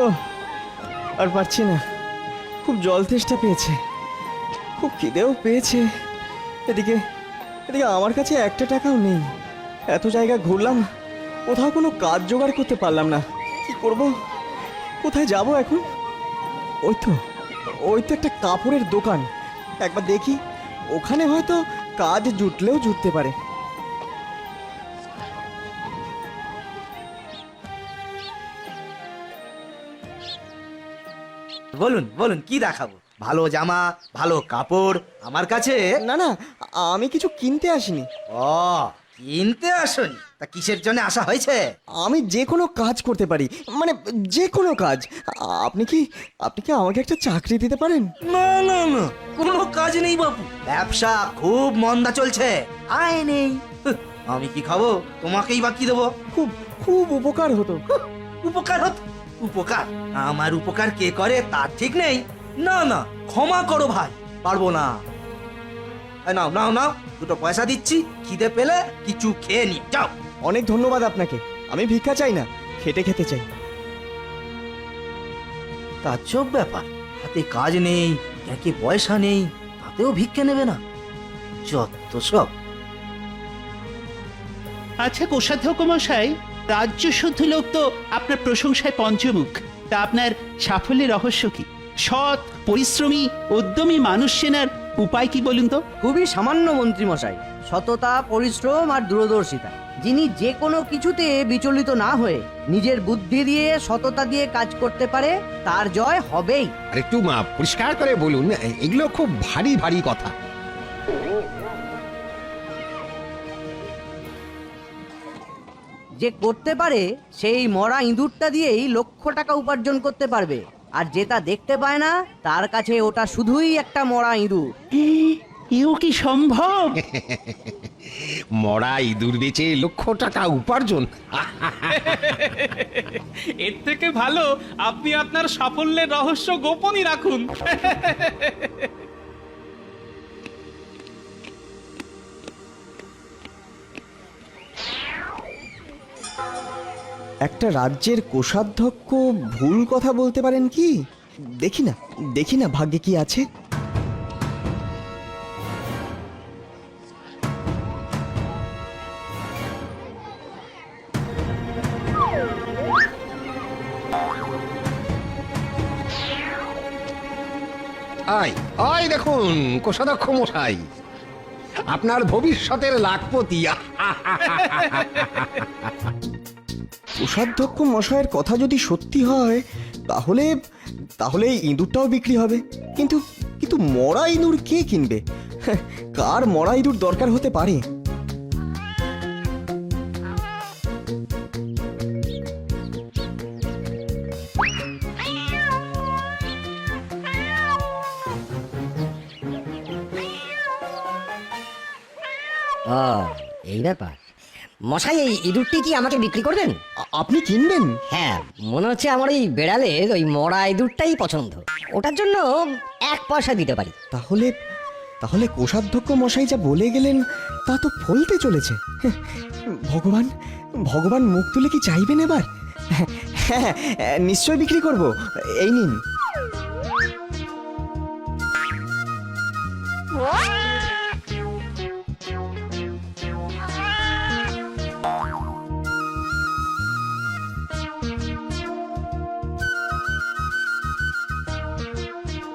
ও আর পারছি না, খুব জল তেষ্টা পেয়েছে, খুব খিদেও পেয়েছে। এদিকে এদিকে আমার কাছে একটা টাকাও নেই। এত জায়গা ঘুরলাম, কোথাও কোনো কাজ জোগাড় করতে পারলাম না। কি করব, কোথায় যাব এখন? ওই তো ওই তো একটা কাপড়ের দোকান, একবার দেখি, ওখানে হয়তো কাজ জুটলেও জুটতে পারে। বলুন বলুন, কি দেখাবো? ভালো জামা, ভালো কাপড় আমার কাছে। না না, আমি কিছু কিনতে আসিনি। ও, কিনতে আসনি? তা কিসের জন্য আসা হয়েছে? আমি যে কোনো কাজ করতে পারি, মানে যে কোনো কাজ। আপনি কি আমাকে একটা চাকরি দিতে পারেন? না না না, কোনো কাজ নেই বাবু, ব্যবসা খুব মন্দা চলছে, আয় নেই। আমি কি খাবো? তোমাকেই বা কি দেবো? খুব খুব উপকার হতো। উপকার হতো? উপকার? আমার উপকার কে করে তার ঠিক নেই। না না, ক্ষমা করো ভাই, পারবো না। নাও নাও নাও, দুটো পয়সা দিচ্ছি, খিদে পেলে কিছু খেয়ে নিও, যাও। অনেক ধন্যবাদ আপনাকে, আমি ভিক্ষা চাই না, খেটে খেতে চাই। তাজ্জব ব্যাপার, হাতে কাজ নেই, ব্যাংকে পয়সা নেই, তাতেও ভিক্ষে নেবে না, যত সব। আচ্ছা কোষাধ্যক্ষ মশাই, রাজ্য শুদ্ধ লোক তো আপনার প্রশংসায় পঞ্চমুখ। তা আপনার সাফল্যের রহস্য কি? সৎ, পরিশ্রমী, উদ্যমী মানুষ চেনার উপায় কি বলুন তো? খুবই সামান্য মন্ত্রী মশাই, সততা, পরিশ্রম আর দূরদর্শিতা। যিনি যে কোনো কিছুতে বিচলিত না হয়ে নিজের বুদ্ধি দিয়ে, সততা দিয়ে কাজ করতে পারে, তার জয় হবেই। আর একটু পরিষ্কার করে বলুন, এগুলো খুব ভারী ভারী কথা। যে করতে পারে সেই মরা ইঁদুরটা দিয়েই লক্ষ টাকা উপার্জন করতে পারবে, আর যেটা দেখতে পায় না তার কাছে ওটা শুধুই একটা মরা ইঁদুর। এও কি সম্ভব? মরা ইঁদুর বেচে লক্ষ টাকা উপার্জন। এর থেকে ভালো আপনি আপনার সাফল্যের রহস্য গোপনই রাখুন। একটা রাজ্যের কোষাধ্যক্ষ ভুল কথা বলতে পারেন কি? দেখি না ভাগ্যে কি আছে। আয় আয়, দেখুন কোষাধ্যক্ষ মশাই, আপনার ভবিষ্যতের লাখপতি। কোষাধ্যক্ষ মশাইয়ের কথা যদি সত্যি হয়, তাহলে তাহলে এই ইঁদুরটাও বিক্রি হবে। কিন্তু কিন্তু মরা ইঁদুর কে কিনবে? কার মরা ইঁদুর দরকার হতে পারে? ও, এই ব্যাপার। মশাই, এই ইঁদুরটি কি আমাকে বিক্রি করবেন? আপনি কিনবেন? হ্যাঁ, মনে হচ্ছে আমার ওই বেড়ালের ওই মরা ইঁদুরটাই পছন্দ। ওটার জন্য 1 পয়সা দিতে পারি। তাহলে তাহলে কোষাধ্যক্ষ মশাই যা বলে গেলেন তা তো ফলতে চলেছে। ভগবান ভগবান মুখ তুলে কি চাইবেন এবার? হ্যাঁ, নিশ্চয় বিক্রি করব, এই নিন।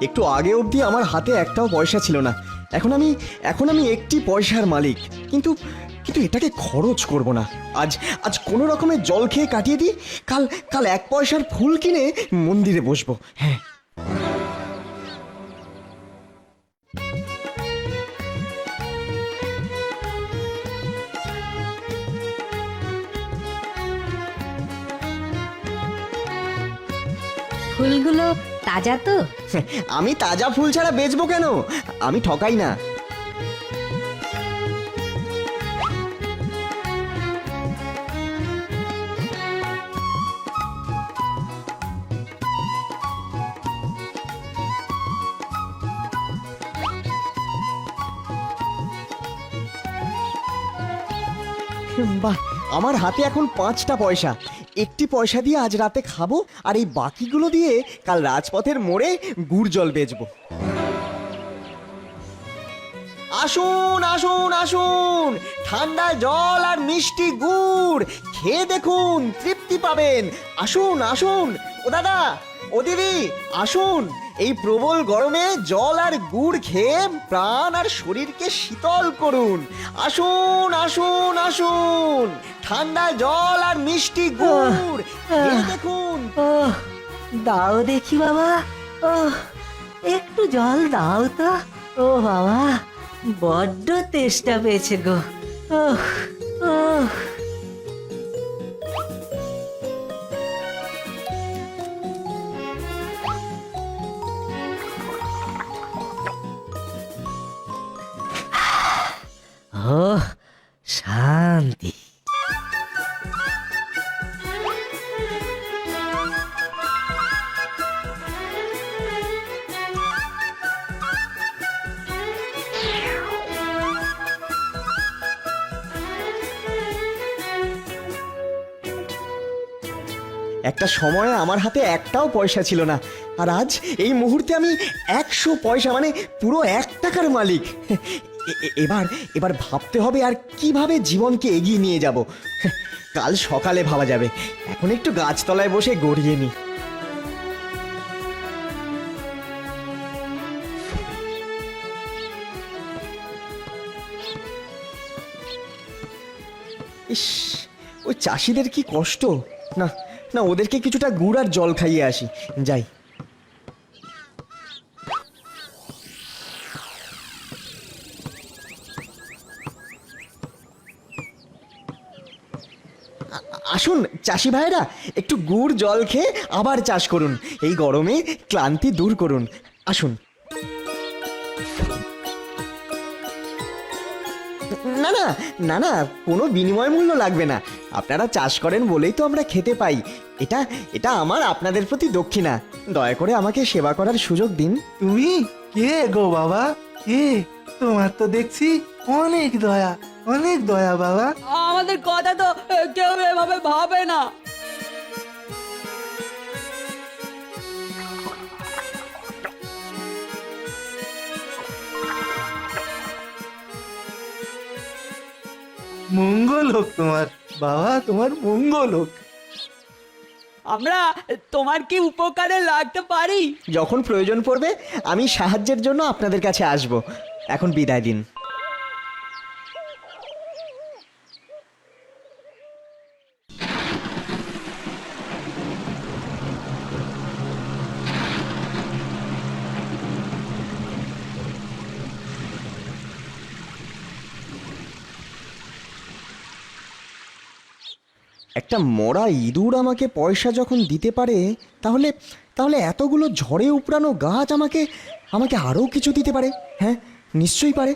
একটু আগে অবধি আমার হাতে একটাও পয়সা ছিল না, এখন আমি একটি পয়সার মালিক। কিন্তু কিন্তু এটাকে খরচ করব না। আজ আজ কোনো রকমে জল খেয়ে কাটিয়ে দিই, কাল 1 পয়সার ফুল কিনে মন্দিরে বসবো। হ্যাঁ, ফুলগুলো তাজা তো? আমি তাজা ফুল ছাড়া বেচবো কেন? আমি ঠকাই না। বাহ, আমার হাতে এখন 5টা পয়সা। একটি পয়সা দিয়ে আজ রাতে খাবো, আর এই বাকিগুলো দিয়ে কাল রাজপথের মোড়ে গুড় জল বেচবো। আসুন আসুন আসুন, ঠান্ডা জল আর মিষ্টি গুড় খেয়ে দেখুন, তৃপ্তি পাবেন। আসুন আসুন, ও দাদা, ও দিদি, আসুন। এই প্রবল গরমে জল আর গুড় খেয়ে প্রাণ আর শরীরকে শীতল করুন। আসুন আসুন আসুন, ঠান্ডা জল আর মিষ্টি গুড় খেয়ে দেখুন। দাও দেখি বাবা, ও একটু জল দাও তো। ও বাবা, বড্ড তেষ্টা পেয়েছে গো। ও ও ও শান্তি। একটা সময় আমার হাতে একটাও পয়সা ছিল না, আর আজ এই মুহূর্তে আমি 100 পয়সা, মানে পুরো 1 টাকার মালিক। এবার এবার ভাবতে হবে আর কিভাবে জীবনকে এগিয়ে নিয়ে যাব। কাল সকালে ভাবা যাবে, এখন একটু গাছতলায় বসে গড়িয়ে নি। ইস, ওই চাষিদের কি কষ্ট। না না, ওদেরকে কিছুটা গুড় আর জল খাইয়ে আসি, যাই। আসুন চাষি ভাইরা, একটু গুড় জল খেয়ে আবার চাষ করুন, এই গরমে ক্লান্তি দূর করুন। আসুন। না না না না, কোনো বিনিময় মূল্য লাগবে না। আপনারা চাষ করেন বলেই তো আমরা খেতে পাই। এটা এটা আমার আপনাদের প্রতি দক্ষিণা। দয়া করে আমাকে সেবা করার সুযোগ দিন। তুমি কে গো বাবা? কে? তোমার তো দেখছি অনেক দয়া বাবা। আমাদের কথা তো কেউ এভাবে ভাবে না। মঙ্গল হোক তোমার বাবা, তোমার মঙ্গল হোক। আমরা তোমার কি উপকারে লাগতে পারি? যখন প্রয়োজন পড়বে আমি সাহায্যের জন্য আপনাদের কাছে আসব। এখন বিদায় দিন। একটা মরা ইঁদুর আমাকে পয়সা যখন দিতে পারে, তাহলে তাহলে এতগুলো ঝড়ে উপড়ানো গাছ আমাকে আমাকে আরও কিছু দিতে পারে। হ্যাঁ, নিশ্চয়ই পারে।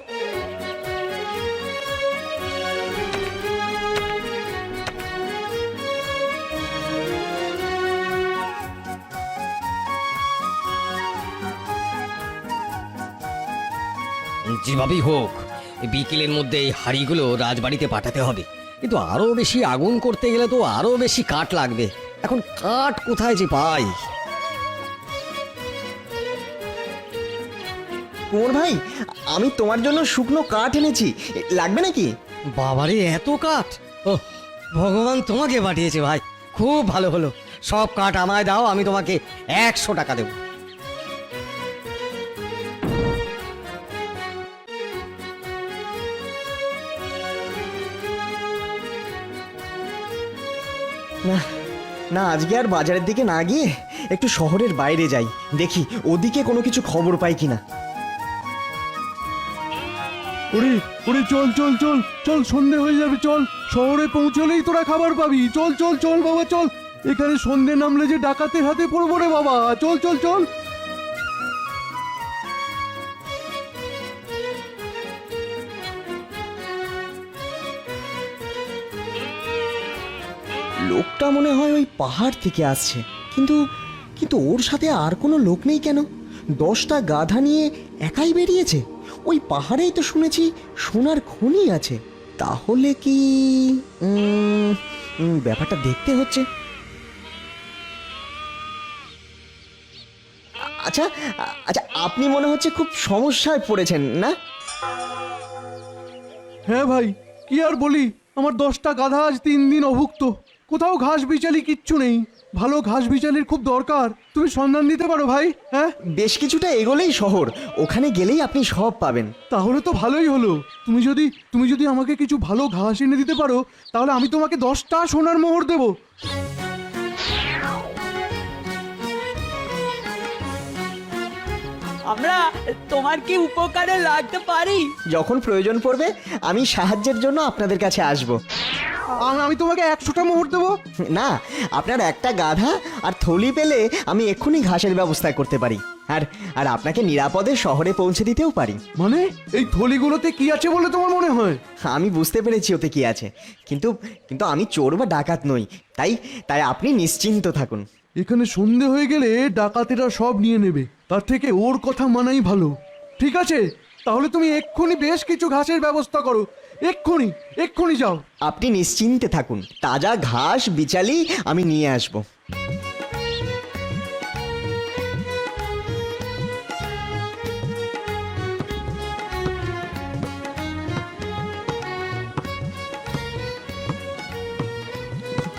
যেভাবেই হোক এই বিকেলের মধ্যে এই হাড়িগুলো রাজবাড়িতে পাঠাতে হবে, কিন্তু আরো বেশি আগুন করতে গেলে তো আরো বেশি কাঠ লাগবে। এখন কাঠ কোথায় যে পাই? কুমোর ভাই, আমি তোমার জন্য শুকনো কাঠ এনেছি, লাগবে নাকি? বাবারে, এত কাঠ! ও ভগবান তোমাকে পাঠিয়েছে ভাই, খুব ভালো হলো। সব কাঠ আমায় দাও, আমি তোমাকে 100 টাকা দেবো। না না, আজকে আর বাজারের দিকে না গিয়ে একটু শহরের বাইরে যাই, দেখি ওদিকে কোনো কিছু খবর পাই কিনা। ওরে ওরে, চল চল চল চল, সন্ধে হয়ে যাবে, চল। শহরে পৌঁছলেই তোরা খাবার পাবি। চল চল চল বাবা, চল। এখানে সন্ধে নামলে যে ডাকাতের হাতে পড়বো রে বাবা। চল চল চল। লোকটা মনে হয় ওই পাহাড় থেকে আসছে, কিন্তু কিন্তু ওর সাথে আর কোনো লোক নেই কেন? 10টা গাধা নিয়ে একাই বেরিয়েছে। ওই পাহাড়েই তো শুনেছি সোনার খনি আছে, তাহলে কি ব্যাপারটা দেখতে হচ্ছে। আচ্ছা আচ্ছা, আপনি মনে হচ্ছে খুব সমস্যায় পড়েছেন না? হ্যাঁ ভাই, কি আর বলি, আমার 10টা গাধা আজ 3 দিন অভুক্ত। কোথাও ঘাস বিচালি কিচ্ছু নেই। ভালো ঘাস বিচালির খুব দরকার, তুমি সন্ধান দিতে পারো ভাই? হ্যাঁ, বেশ কিছুটা এগোলেই শহর, ওখানে গেলেই আপনি সব পাবেন। তাহলে তো ভালোই হলো। তুমি যদি আমাকে কিছু ভালো ঘাস এনে দিতে পারো, তাহলে আমি তোমাকে 10টা সোনার মোহর দেবো। আমরা তোমার কি উপকারে লাগতে পারি? যখন প্রয়োজন পড়বে আমি সাহায্যের জন্য আপনাদের কাছে আসব। আমি তোমাকে 100টা মোহর দেবো। না, আপনার একটা গাধা আর থলি পেলে আমি এক্ষুনি ঘাসের ব্যবস্থা করতে পারি, আর আর আপনাকে নিরাপদে শহরে পৌঁছে দিতেও পারি। মানে এই থলিগুলোতে কি আছে বলে তোমার মনে হয়? আমি বুঝতে পেরেছি ওতে কি আছে, কিন্তু কিন্তু আমি চোর বা ডাকাত নই, তাই তাই আপনি নিশ্চিন্ত থাকুন। এখানে সন্ধে হয়ে গেলে ডাকাতেরা সব নিয়ে নেবে, তার থেকে ওর কথা মানাই ভালো। ঠিক আছে, তাহলে তুমি এক্ষুনি বেশ কিছু ঘাসের ব্যবস্থা করো। এক্ষুনি যাও। আপনি নিশ্চিন্তে থাকুন, তাজা ঘাস বিচালি আমি নিয়ে আসব।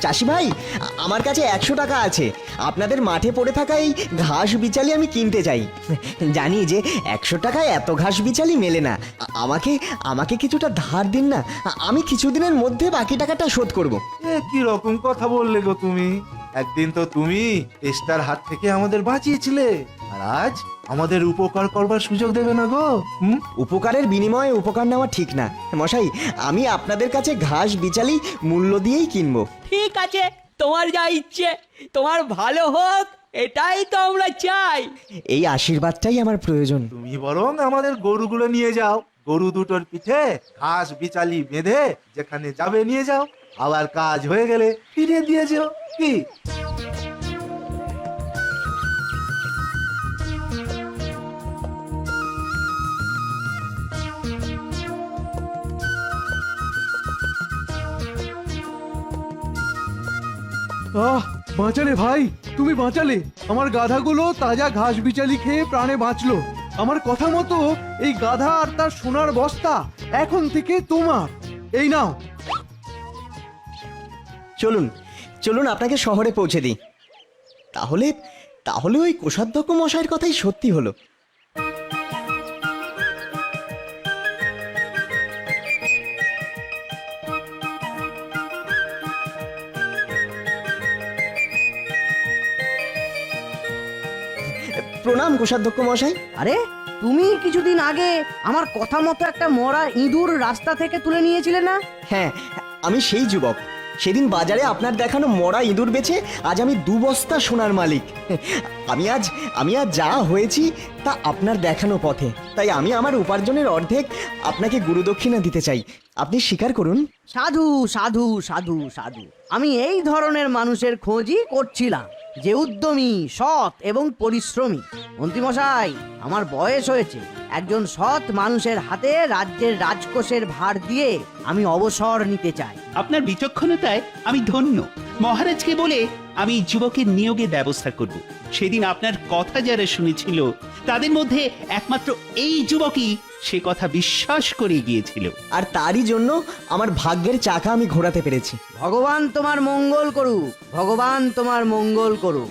চাষি ভাই, আমার কাছে 100 টাকা আছে, আপনাদের মাঠে পড়ে থাকা এই ঘাস বিচালি আমি কিনতে চাই। জানি যে 100 টাকায় এত ঘাস বিচালি মেলে না। আমাকে কিছুটা ধার দিন না, আমি কিছুদিনের মধ্যে বাকি টাকাটা শোধ করব। এ কি রকম কথা বললে গো তুমি? একদিন তো তুমি তেষ্টার হাত থেকে আমাদের বাঁচিয়েছিলে, আর আজ আমাদের উপকার করবার সুযোগ দেবে না গো? উপকারের বিনিময়ে উপকার নেওয়া ঠিক না মশাই। আমি আপনাদের কাছে ঘাস বিচালি মূল্য দিয়েই কিনবো। ঠিক আছে, তোমার যা ইচ্ছে, তোমার ভালো হোক, এটাই তো আমরা চাই। এই আশীর্বাদটাই আমার প্রয়োজন। তুমি বরং আমাদের গরুগুলো নিয়ে যাও, গরু দুটোর পিঠে ঘাস বিচালি বেঁধে যেখানে যাবে নিয়ে যাও, আবার কাজ হয়ে গেলে ফিরিয়ে দিয়ে যাও। কি বাঁচালে ভাই, তুমি বাঁচালে। আমার গাধাগুলো তাজা ঘাস বিচালি খেয়ে প্রাণে বাঁচলো। আমার কথা মতো এই গাধা আর তার সোনার বস্তা এখন থেকে তোমার। এই নাও। চলুন চলুন, আপনাকে শহরে পৌঁছে দিই। তাহলে ওই কোষাধ্যক্ষ মশাইয়ের কথাই সত্যি হলো। প্রণাম কোষাধ্যক্ষ মশাই। আরে, তুমি কিছুদিন আগে আমার কথা মতো একটা মরা ইঁদুর রাস্তা থেকে তুলে নিয়েছিলে না? হ্যাঁ, আমি সেই যুবক। সেদিন বাজারে আপনার দেখানো মরা ইঁদুর বেচে আজ আমি 2 বস্তা সোনার মালিক। আমি আজ যা হয়েছি তা আপনার দেখানো পথে, তাই আমি আমার উপার্জনের অর্ধেক আপনাকে গুরুদক্ষিণা দিতে চাই। আপনি স্বীকার করুন। সাধু সাধু সাধু সাধু, আমি এই ধরনের মানুষের খোঁজই করছিলাম, যে উদ্যমী, সৎ এবং পরিশ্রমী। মন্ত্রীমশাই, আমার বয়স হয়েছে, একজন সৎ মানুষের হাতে রাজ্যের রাজকোষের ভার দিয়ে আমি অবসর নিতে চাই। আপনার বিচক্ষণতায় আমি ধন্য। মহারাজকে বলে আমি যুবকের নিয়োগের ব্যবস্থা করব। সেদিন আপনার কথা যারা শুনেছিল তাদের মধ্যে একমাত্র এই যুবকই সে কথা বিশ্বাস করে গিয়েছিল, আর তারই জন্য আমার ভাগ্যের চাকা আমি ঘোরাতে পেরেছি। ভগবান তোমার মঙ্গল করুক, ভগবান তোমার মঙ্গল করুক।